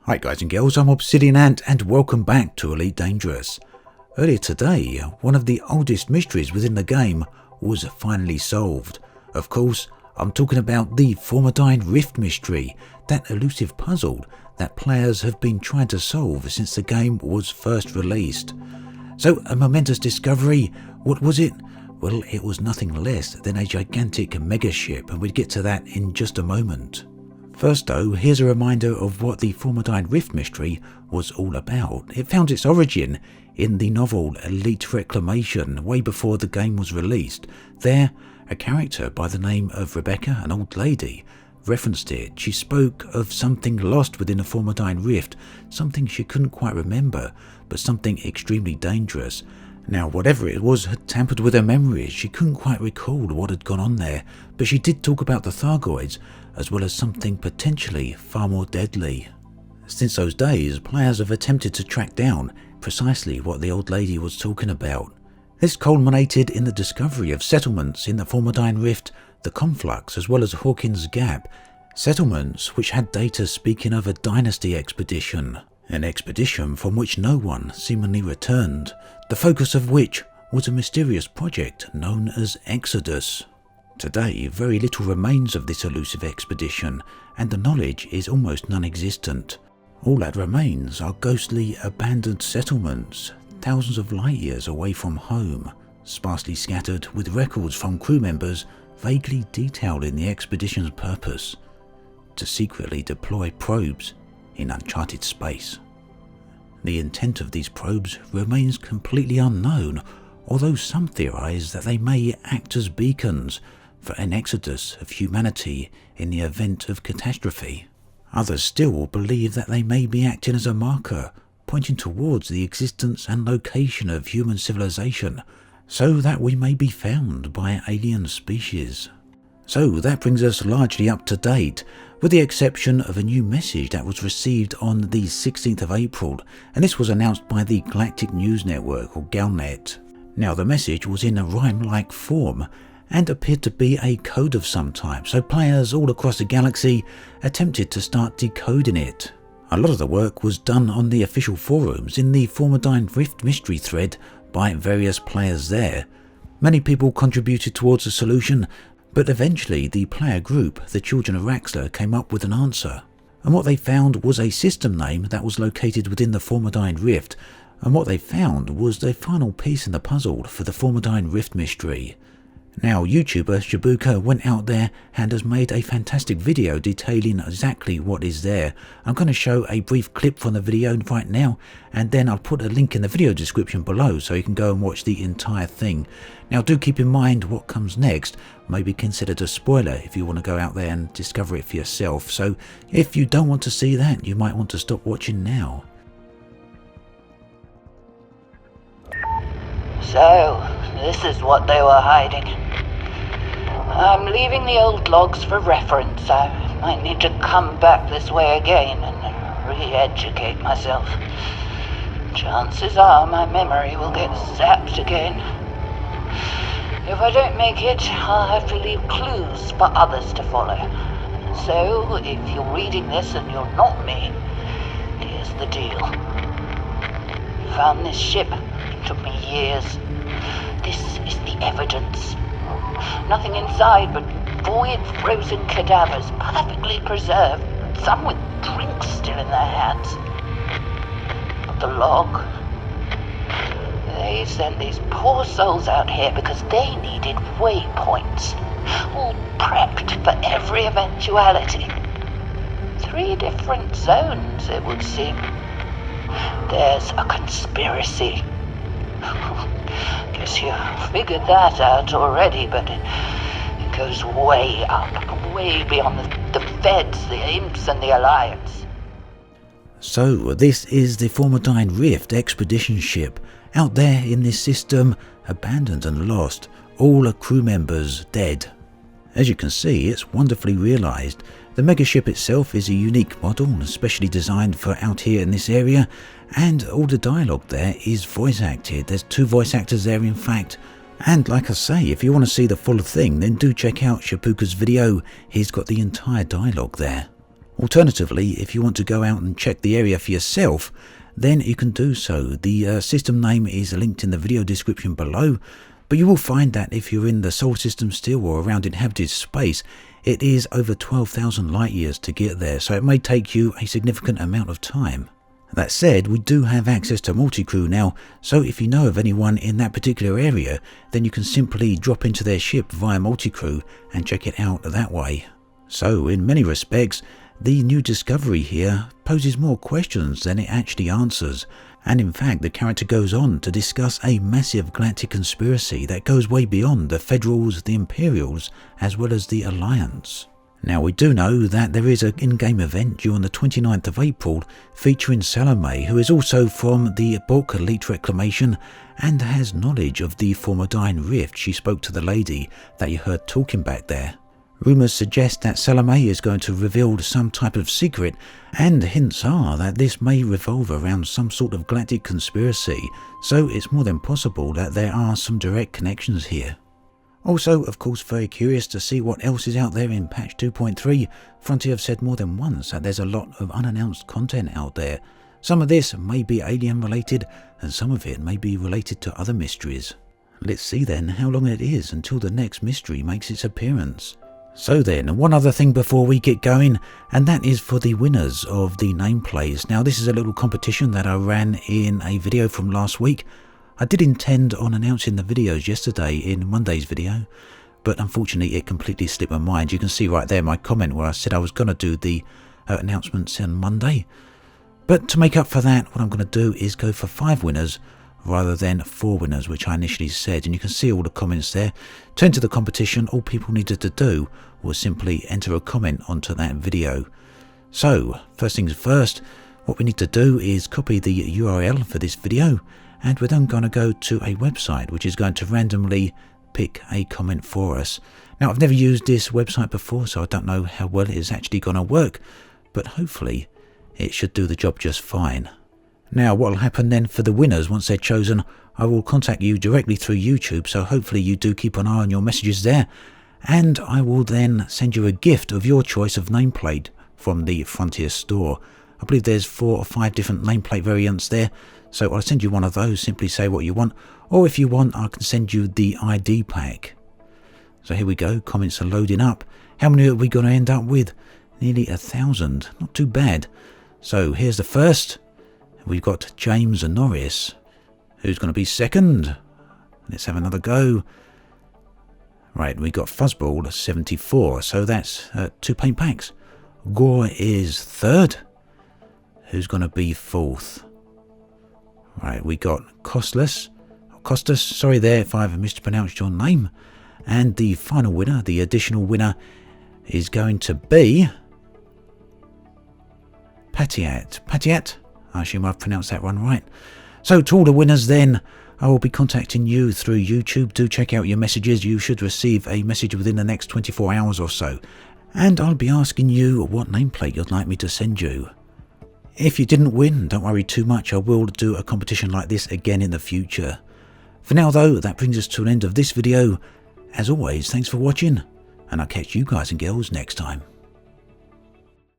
Hi guys and girls, I'm Obsidian Ant and welcome back to Elite Dangerous. Earlier today, one of the oldest mysteries within the game was finally solved. Of course, I'm talking about the Formidine Rift Mystery, that elusive puzzle that players have been trying to solve since the game was first released. So, a momentous discovery. What was it? Well, it was nothing less than a gigantic megaship, and we'll get to that in just a moment. First though, here's a reminder of what the Formidine Rift Mystery was all about. It found its origin in the novel Elite Reclamation, way before the game was released. There, a character by the name of Rebecca, an old lady, referenced it. She spoke of something lost within the Formidine Rift, something she couldn't quite remember, but something extremely dangerous. Now, whatever it was had tampered with her memories. She couldn't quite recall what had gone on there, but she did talk about the Thargoids, as well as something potentially far more deadly. Since those days, players have attempted to track down precisely what the old lady was talking about. This culminated in the discovery of settlements in the Formidine Rift, the Conflux, as well as Hawkins Gap. Settlements which had data speaking of a dynasty expedition. An expedition from which no one seemingly returned, the focus of which was a mysterious project known as Exodus. Today, very little remains of this elusive expedition, and the knowledge is almost non-existent. All that remains are ghostly, abandoned settlements, thousands of light years away from home, sparsely scattered with records from crew members vaguely detailing the expedition's purpose: to secretly deploy probes in uncharted space. The intent of these probes remains completely unknown, although some theorize that they may act as beacons for an exodus of humanity in the event of catastrophe. Others still believe that they may be acting as a marker, pointing towards the existence and location of human civilization, so that we may be found by alien species. So that brings us largely up to date, with the exception of a new message that was received on the 16th of April, and this was announced by the Galactic News Network, or Galnet. Now, the message was in a rhyme-like form, and appeared to be a code of some type, so players all across the galaxy attempted to start decoding it. A lot of the work was done on the official forums in the Formidine Rift Mystery thread by various players there. Many people contributed towards the solution, but eventually the player group, the Children of Raxxla, came up with an answer. And what they found was a system name that was located within the Formidine Rift, and what they found was the final piece in the puzzle for the Formidine Rift Mystery. Now, YouTuber Shabooka went out there and has made a fantastic video detailing exactly what is there. I'm going to show a brief clip from the video right now, and then I'll put a link in the video description below so you can go and watch the entire thing. Now, do keep in mind what comes next may be considered a spoiler if you want to go out there and discover it for yourself. So if you don't want to see that, you might want to stop watching now. So, this is what they were hiding. I'm leaving the old logs for reference. I might need to come back this way again and re-educate myself. Chances are my memory will get zapped again. If I don't make it, I'll have to leave clues for others to follow. So, if you're reading this and you're not me, here's the deal. Found this ship. Took me years. This is the evidence. Nothing inside but void frozen cadavers, perfectly preserved, some with drinks still in their hands. But the log, they sent these poor souls out here because they needed waypoints, all prepped for every eventuality. 3 different zones, it would seem. There's a conspiracy. Guess you figured that out already, but it goes way up, way beyond the Feds, the Imps, and the Alliance. So this is the Formidine Rift expedition ship, out there in this system, abandoned and lost, all crew members dead. As you can see, it's wonderfully realised. The megaship itself is a unique model, especially designed for out here in this area, and all the dialogue there is voice acted. There's 2 voice actors there in fact, and like I say, if you want to see the full thing, then do check out Shabooka's video. He's got the entire dialogue there. Alternatively, if you want to go out and check the area for yourself, then you can do so. The system name is linked in the video description below, but you will find that if you're in the solar system still or around inhabited space, it is over 12,000 light years to get there, so it may take you a significant amount of time. That said, we do have access to multi-crew now, so if you know of anyone in that particular area, then you can simply drop into their ship via multi-crew and check it out that way. So, in many respects, the new discovery here poses more questions than it actually answers, and in fact the character goes on to discuss a massive galactic conspiracy that goes way beyond the Federals, the Imperials, as well as the Alliance. Now, we do know that there is an in-game event due on the 29th of April featuring Salome, who is also from the Bulk Elite Reclamation and has knowledge of the Formidine Rift. She spoke to the lady that you heard talking back there. Rumours suggest that Salome is going to reveal some type of secret, and hints are that this may revolve around some sort of galactic conspiracy, so it's more than possible that there are some direct connections here. Also, of course, very curious to see what else is out there in patch 2.3. Frontier have said more than once that there's a lot of unannounced content out there. Some of this may be alien related, and some of it may be related to other mysteries. Let's see then how long it is until the next mystery makes its appearance. So then, one other thing before we get going, and that is for the winners of the nameplates. Now, this is a little competition that I ran in a video from last week. I did intend on announcing the videos yesterday in Monday's video, but unfortunately it completely slipped my mind. You can see right there my comment where I said I was going to do the announcements on Monday. But to make up for that, what I'm going to do is go for 5 winners rather than 4 winners, which I initially said, and you can see all the comments there. To enter the competition, all people needed to do was simply enter a comment onto that video. So, first things first, what we need to do is copy the URL for this video, and we're then going to go to a website which is going to randomly pick a comment for us. Now, I've never used this website before, so I don't know how well it is actually going to work, but hopefully it should do the job just fine. Now, what will happen then for the winners once they're chosen, I will contact you directly through YouTube, so hopefully you do keep an eye on your messages there, and I will then send you a gift of your choice of nameplate from the Frontier store. I believe there's 4 or 5 different nameplate variants there, so I'll send you one of those. Simply say what you want, or if you want I can send you the ID pack. So here we go, comments are loading up. How many are we going to end up with? Nearly 1,000, not too bad. So here's the first. We've got James Norris. Who's going to be second? Let's have another go. Right, we got Fuzzball 74, so that's 2 paint packs. Gore is third. Who's going to be fourth? Right, we got Costas, sorry there if I've mispronounced your name. And the final winner, the additional winner, is going to be Patiat. I assume I've pronounced that one right. So to all the winners then, I will be contacting you through YouTube. Do check out your messages. You should receive a message within the next 24 hours or so. And I'll be asking you what nameplate you'd like me to send you. If you didn't win, don't worry too much. I will do a competition like this again in the future. For now though, that brings us to an end of this video. As always, thanks for watching, and I'll catch you guys and girls next time.